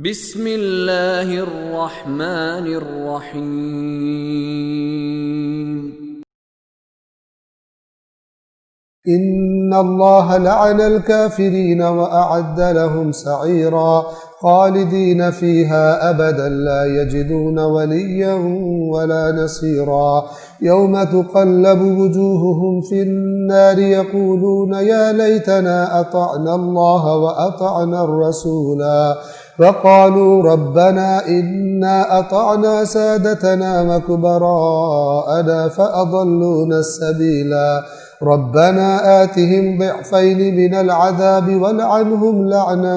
بسم اللہ الرحمن الرحیم إن الله لعن الكافرين وأعد لهم سعيرا خالدين فيها أبدا لا يجدون وليا ولا نصيرا يوم تقلب وجوههم في النار يقولون يا ليتنا أطعنا الله وأطعنا الرسولا وقالوا ربنا إنا أطعنا سادتنا وكبراءنا فأضلونا السبيلا ربنا آتهم ضعفين من العذاب والعنهم لعنا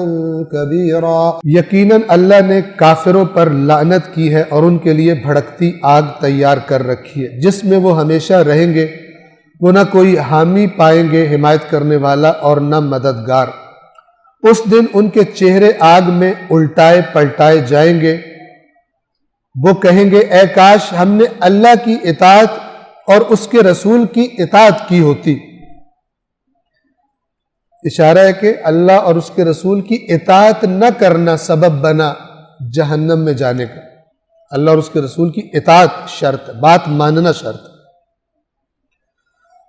كبيرا۔ یقیناً اللہ نے کافروں پر لعنت کی ہے اور ان کے لیے بھڑکتی آگ تیار کر رکھی ہے جس میں وہ ہمیشہ رہیں گے۔ وہ نہ کوئی حامی پائیں گے حمایت کرنے والا اور نہ مددگار۔ اس دن ان کے چہرے آگ میں الٹائے پلٹائے جائیں گے۔ وہ کہیں گے اے کاش ہم نے اللہ کی اطاعت اور اس کے رسول کی اطاعت کی ہوتی۔ اشارہ ہے کہ اللہ اور اس کے رسول کی اطاعت نہ کرنا سبب بنا جہنم میں جانے کا۔ اللہ اور اس کے رسول کی اطاعت شرط، بات ماننا شرط۔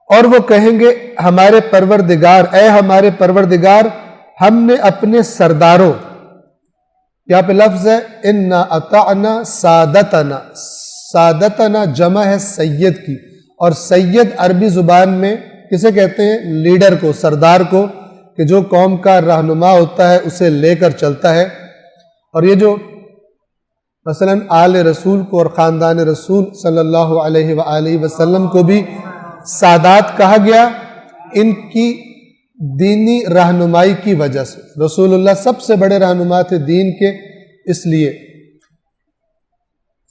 اور وہ کہیں گے ہمارے پروردگار، اے ہمارے پروردگار، ہم نے اپنے سرداروں، یہاں پہ لفظ ہے انا اطعنا سادتنا، سادتنا جمع ہے سید کی، اور سید عربی زبان میں کسے کہتے ہیں؟ لیڈر کو، سردار کو، کہ جو قوم کا رہنما ہوتا ہے اسے لے کر چلتا ہے۔ اور یہ جو مثلا آل رسول کو اور خاندان رسول صلی اللہ علیہ وآلہ وسلم کو بھی سادات کہا گیا ان کی دینی رہنمائی کی وجہ سے۔ رسول اللہ سب سے بڑے رہنما تھے دین کے، اس لیے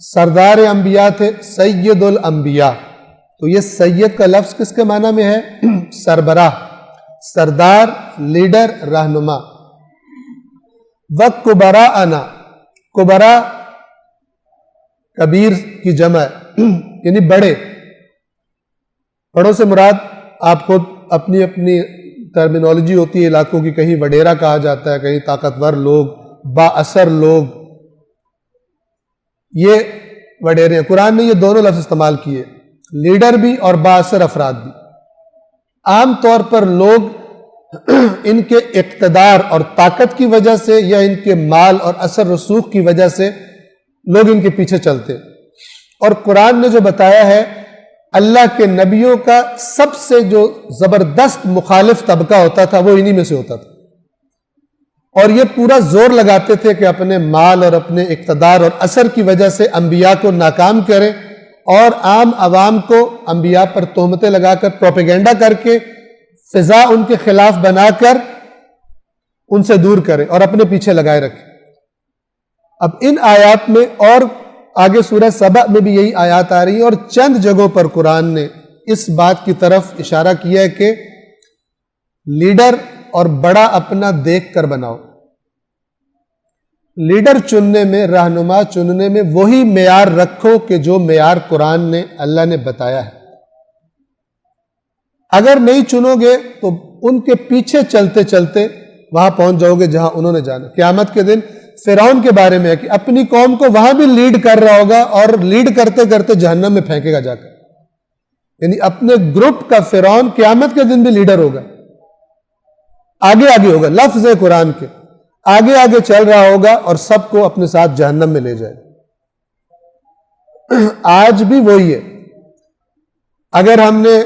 سردار انبیاء تھے، سید الانبیاء۔ تو یہ سید کا لفظ کس کے معنی میں ہے؟ سربراہ، سردار، لیڈر، رہنما۔ وَكُبَرَاءَنَا، کبرا کبیر کی جمع ہے یعنی بڑے۔ بڑوں سے مراد آپ خود اپنی اپنی ٹرمینالوجی ہوتی ہے علاقوں کی، کہیں وڈیرا کہا جاتا ہے، کہیں طاقتور لوگ، با اثر لوگ، یہ وڈیرے ہیں۔ قرآن نے یہ دونوں لفظ استعمال کیے، لیڈر بھی اور با اثر افراد بھی۔ عام طور پر لوگ ان کے اقتدار اور طاقت کی وجہ سے یا ان کے مال اور اثر رسوخ کی وجہ سے لوگ ان کے پیچھے چلتے، اور قرآن نے جو بتایا ہے اللہ کے نبیوں کا سب سے جو زبردست مخالف طبقہ ہوتا تھا وہ انہی میں سے ہوتا تھا، اور یہ پورا زور لگاتے تھے کہ اپنے مال اور اپنے اقتدار اور اثر کی وجہ سے انبیاء کو ناکام کریں اور عام عوام کو انبیاء پر تہمتیں لگا کر، پروپیگنڈا کر کے، فضا ان کے خلاف بنا کر ان سے دور کریں اور اپنے پیچھے لگائے رکھیں۔ اب ان آیات میں اور آگے سورہ سبأ میں بھی یہی آیات آ رہی ہیں، اور چند جگہوں پر قرآن نے اس بات کی طرف اشارہ کیا ہے کہ لیڈر اور بڑا اپنا دیکھ کر بناؤ۔ لیڈر چننے میں، رہنما چننے میں وہی معیار رکھو کہ جو معیار قرآن نے، اللہ نے بتایا ہے۔ اگر نہیں چنو گے تو ان کے پیچھے چلتے چلتے وہاں پہنچ جاؤ گے جہاں انہوں نے جانا۔ قیامت کے دن فرعون کے بارے میں ہے کہ اپنی قوم کو وہاں بھی لیڈ کر رہا ہوگا اور لیڈ کرتے کرتے جہنم میں پھینکے گا جا کر، یعنی اپنے گروپ کا فرعون قیامت کے دن بھی لیڈر ہوگا، آگے آگے ہوگا، لفظ ہے قرآن کے، آگے آگے چل رہا ہوگا اور سب کو اپنے ساتھ جہنم میں لے جائے۔ آج بھی وہی ہے۔ اگر ہم نے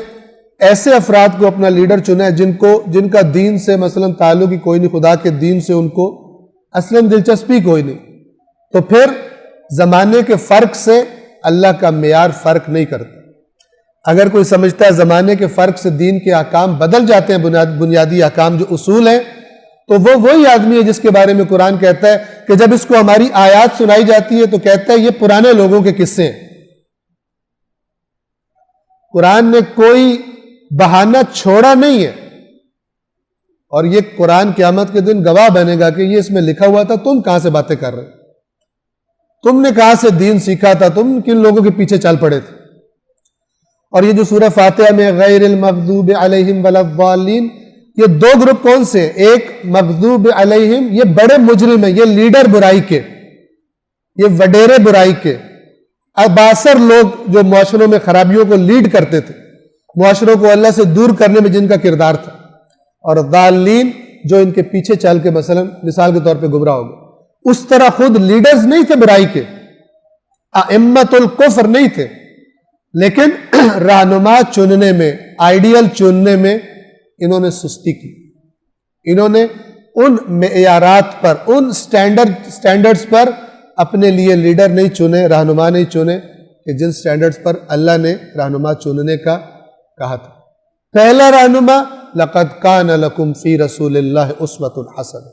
ایسے افراد کو اپنا لیڈر چنا ہے جن کا دین سے مثلا تعلق ہی کوئی نہیں، خدا کے دین سے ان کو اصلاً دلچسپی کوئی نہیں، تو پھر زمانے کے فرق سے اللہ کا معیار فرق نہیں کرتا۔ اگر کوئی سمجھتا ہے زمانے کے فرق سے دین کے احکام بدل جاتے ہیں، بنیادی احکام جو اصول ہیں، تو وہ وہی آدمی ہے جس کے بارے میں قرآن کہتا ہے کہ جب اس کو ہماری آیات سنائی جاتی ہے تو کہتا ہے یہ پرانے لوگوں کے قصے ہیں۔ قرآن نے کوئی بہانہ چھوڑا نہیں ہے، اور یہ قرآن قیامت کے دن گواہ بنے گا کہ یہ اس میں لکھا ہوا تھا، تم کہاں سے باتیں کر رہے، تم نے کہاں سے دین سیکھا تھا، تم کن لوگوں کے پیچھے چل پڑے تھے۔ اور یہ جو سورہ فاتحہ میں غیر المغضوب علیہم ولا الضالین، یہ دو گروپ کون سے؟ ایک مغضوب علیہم، یہ بڑے مجرم ہیں، یہ لیڈر برائی کے، یہ وڈیرے برائی کے، اباسر لوگ جو معاشروں میں خرابیوں کو لیڈ کرتے تھے، معاشروں کو اللہ سے دور کرنے میں جن کا کردار تھا، اور ضالین جو ان کے پیچھے چل کے مثلا مثال کے طور پہ گمراہ ہو گئے۔ اس طرح خود لیڈرز نہیں تھے برائی کے، ائمۃ الکفر نہیں تھے، لیکن رہنما چننے میں، آئیڈیل چننے میں انہوں نے سستی کی، انہوں نے ان معیارات پر، ان سٹینڈرڈز پر اپنے لیے لیڈر نہیں چنے، رہنما نہیں چنے کہ جن سٹینڈرڈز پر اللہ نے رہنما چننے کا کہا تھا۔ پہلا رہنما لَقَدْ كَانَ لَكُمْ فِي رَسُولِ اللَّهِ أُسْوَةٌ حَسَنَةٌ،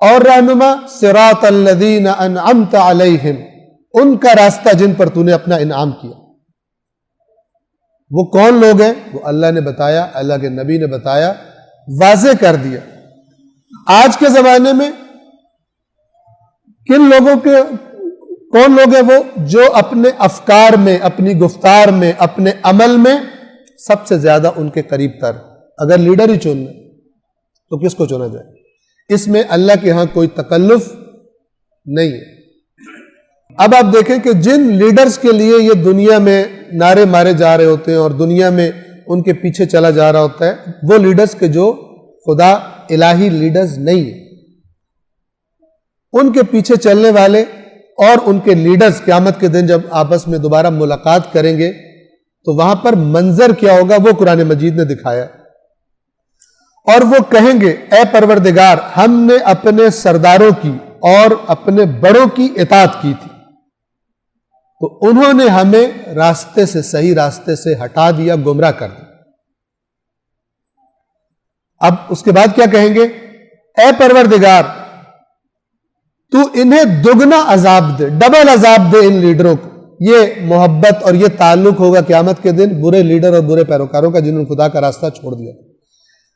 اور رہنما صراط الذین انعمت علیہم، ان کا راستہ جن پر تو نے اپنا انعام کیا۔ وہ کون لوگ ہیں؟ وہ اللہ نے بتایا، اللہ کے نبی نے بتایا، واضح کر دیا۔ آج کے زمانے میں کن لوگوں کے، کون لوگ ہیں وہ جو اپنے افکار میں، اپنی گفتار میں، اپنے عمل میں سب سے زیادہ ان کے قریب تر؟ اگر لیڈر ہی چننا تو کس کو چنا جائے؟ اس میں اللہ کے ہاں کوئی تکلف نہیں ہے۔ اب آپ دیکھیں کہ جن لیڈرز کے لیے یہ دنیا میں نعرے مارے جا رہے ہوتے ہیں اور دنیا میں ان کے پیچھے چلا جا رہا ہوتا ہے، وہ لیڈرز کے جو خدا الہی لیڈرز نہیں ہیں، ان کے پیچھے چلنے والے اور ان کے لیڈرز قیامت کے دن جب آپس میں دوبارہ ملاقات کریں گے تو وہاں پر منظر کیا ہوگا وہ قرآن مجید نے دکھایا، اور وہ کہیں گے اے پروردگار ہم نے اپنے سرداروں کی اور اپنے بڑوں کی اطاعت کی تھی تو انہوں نے ہمیں راستے سے، صحیح راستے سے ہٹا دیا، گمراہ کر دیا۔ اب اس کے بعد کیا کہیں گے؟ اے پروردگار تو انہیں دگنا عذاب دے، ڈبل عذاب دے ان لیڈروں کو۔ یہ محبت اور یہ تعلق ہوگا قیامت کے دن برے لیڈر اور برے پیروکاروں کا جنہوں نے خدا کا راستہ چھوڑ دیا۔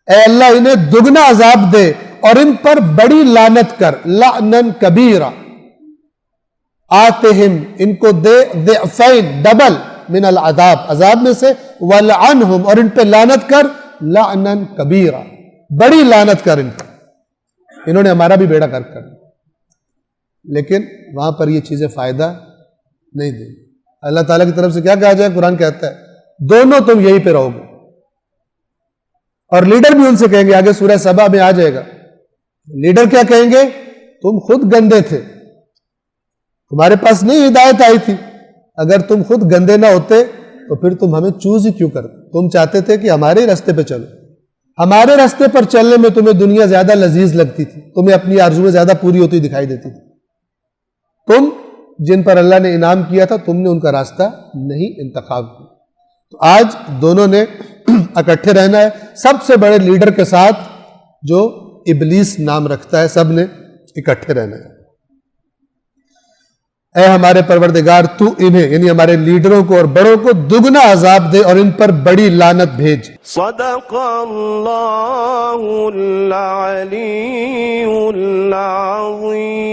اے اللہ انہیں دگنا عذاب دے اور ان پر بڑی لعنت کر، لعنن کبیرہ، آتہم ان کو دے ضعفین، ڈبل، من العذاب، عذاب میں سے، ولعنہم اور ان پہ لعنت کر، لعنن کبیرہ، بڑی لعنت کر ان پر، انہوں نے ہمارا بھی بیڑا غرق کر دیا۔ لیکن وہاں پر یہ چیزیں فائدہ نہیں دیں۔ اللہ تعالیٰ کی طرف سے کیا کہا جائے؟ قرآن کہتا ہے دونوں تم یہی پہ رہو گے، اور لیڈر بھی ان سے کہیں گے، آگے سورہ سبا میں آ جائے گا، لیڈر کیا کہیں گے؟ تم خود گندے تھے، تمہارے پاس نہیں ہدایت آئی تھی، اگر تم خود گندے نہ ہوتے تو پھر تم ہمیں چوز ہی کیوں کرتے؟ تم چاہتے تھے کہ ہمارے راستے پہ چلو، ہمارے راستے پر چلنے میں تمہیں دنیا زیادہ لذیذ لگتی تھی، تمہیں اپنی آرزویں زیادہ پوری ہوتی دکھائی دیتی تھی۔ تم جن پر اللہ نے انعام کیا تھا تم نے ان کا راستہ نہیں انتخاب کیا۔ تو آج دونوں نے اکٹھے رہنا ہے، سب سے بڑے لیڈر کے ساتھ جو ابلیس نام رکھتا ہے، سب نے اکٹھے رہنا ہے۔ اے ہمارے پروردگار تو انہیں یعنی ہمارے لیڈروں کو اور بڑوں کو دگنا عذاب دے اور ان پر بڑی لعنت بھیج۔ صدق اللہ العلی العظیم۔